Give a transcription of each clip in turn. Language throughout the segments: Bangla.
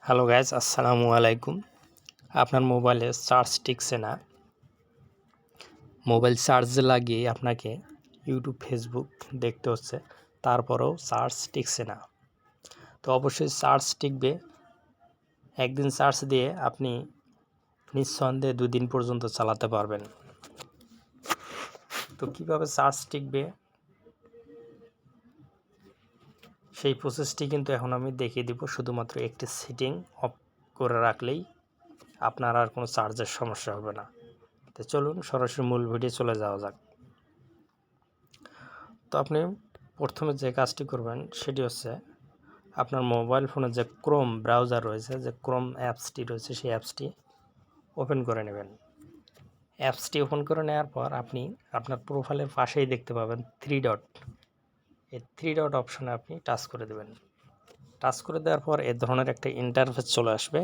হ্যালো গাইজ, আসসালামু আলাইকুম। আপনার মোবাইলে চার্জ টিকছে না। মোবাইল চার্জে লাগিয়ে আপনাকে ইউটিউব, ফেসবুক দেখতে হচ্ছে, তারপরেও চার্জ টিকছে না। তো অবশ্যই চার্জ টিকবে। একদিন চার্জ দিয়ে আপনি নিঃসন্দেহে 2 দিন পর্যন্ত চালাতে পারবেন। তো কিভাবে চার্জ টিকবে সেই প্রসেসটি কিন্তু এখন আমি দেখিয়ে দিব। শুধুমাত্র একটি সেটিং অফ করে রাখলেই আপনার আর কোনো চার্জের সমস্যা হবে না। তো চলুন সরাসরি মূল ভিডিও চলে যাওয়া যাক। তো আপনি প্রথমে যে কাজটি করবেন সেটি হচ্ছে আপনার মোবাইল ফোনে যে ক্রোম ব্রাউজার রয়েছে, যে ক্রোম অ্যাপসটি রয়েছে, সেই অ্যাপসটি ওপেন করে নেবেন। অ্যাপসটি ওপেন করে নেওয়ার পর আপনি আপনার প্রোফাইলের পাশেই দেখতে পাবেন 3 ডট। এই 3 ডট অপশনে আপনি টাচ করে দেবেন। টাচ করে দেওয়ার পর এ ধরনের একটা ইন্টারফেস চলে আসবে।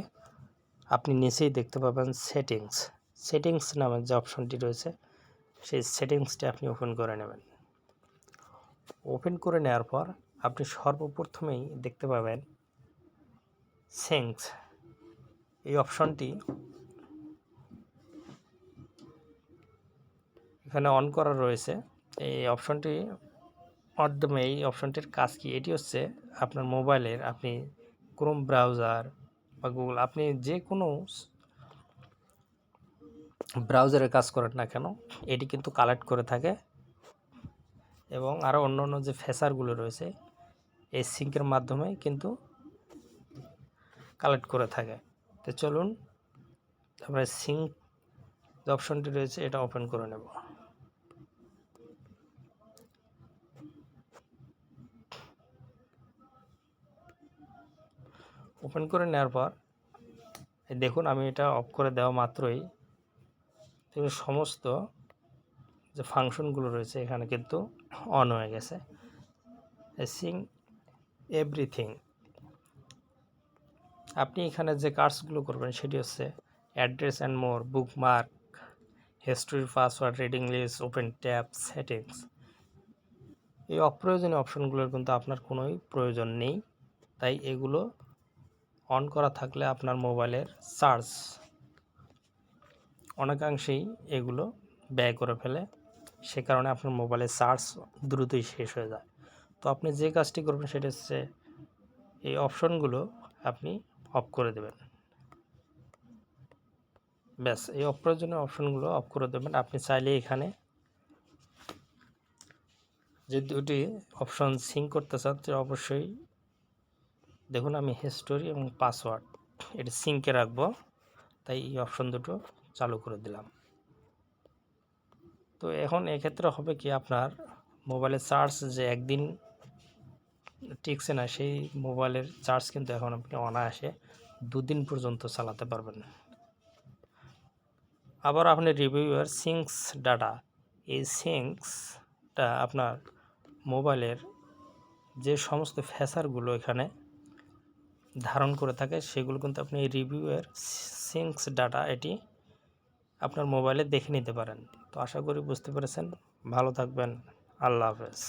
আপনি নিচেই দেখতে পাবেন সেটিংস নামের যে অপশনটি রয়েছে, সেই সেটিংসটি আপনি ওপেন করে নেবেন। ওপেন করে নেওয়ার পর আপনি সর্বপ্রথমেই দেখতে পাবেন সেটিংস। এই অপশনটি এখানে অন করা রয়েছে। এই অপশনটির কাজ কি? এটি হচ্ছে আপনার মোবাইলের, আপনি ক্রোম ব্রাউজার বা গুগল, আপনি যে কোনো ব্রাউজারে কাজ করেন না কেন, এটি কিন্তু কালেক্ট করে থাকে এবং আরও অন্য যে ফিচারগুলো রয়েছে এই সিঙ্কের মাধ্যমে কিন্তু কালেক্ট করে থাকে। তো চলুন আমরা সিঙ্ক যে অপশনটি রয়েছে এটা ওপেন করে নেব। ওপেন করে নেওয়ার পর দেখুন, আমি এটা অফ করে দেওয়া মাত্রই সমস্ত যে ফাংশনগুলো রয়েছে এখানে কিন্তু অন হয়ে গেছে। Sync everything. আপনি এখানে যে কাজগুলো করবেন সেটি হচ্ছে address and more, bookmark, history, password, reading list, open tab, settings. এই অপ্রয়োজনীয় অপশনগুলোর কিন্তু আপনার কোনোই প্রয়োজন নেই। তাই এগুলো অন করা থাকলে আপনার মোবাইলের চার্জ অনেকাংশেই এগুলো ব্যয় করে ফেলে। সে কারণে আপনার মোবাইলের চার্জ দ্রুতই শেষ হয়ে যায়। তো আপনি যে কাজটি করবেন সেটা হচ্ছে এই অপশনগুলো আপনি অফ করে দেবেন। ব্যাস, এই অপ্রয়োজনীয় অপশনগুলো অফ করে দেবেন। আপনি চাইলে এখানে যে দুটি অপশন সিঙ্ক করতে চান, অবশ্যই দেখুন, আমি হিস্টোরি এবং পাসওয়ার্ড এটি সিঙ্কে রাখবো, তাই এই অপশন দুটো চালু করে দিলাম। তো এখন এক্ষেত্রে হবে কি, আপনার মোবাইলের চার্জ যে একদিন টিকছে না, সেই মোবাইলের চার্জ কিন্তু এখন আপনি অনায়াসে 2 দিন পর্যন্ত চালাতে পারবেন। আবার আপনি রিভিউয়ার সিঙ্কস ডাটা, এই সিঙ্কসটা আপনার মোবাইলের যে সমস্ত ফিচারগুলো এখানে ধারণ করে থাকে সেগুলো কিন্তু আপনি এই রিভিউয়ের সিঙ্কস ডাটা এটি আপনার মোবাইলে দেখে নিতে পারেন। তো আশা করি বুঝতে পেরেছেন। ভালো থাকবেন। আল্লাহ হাফেজ।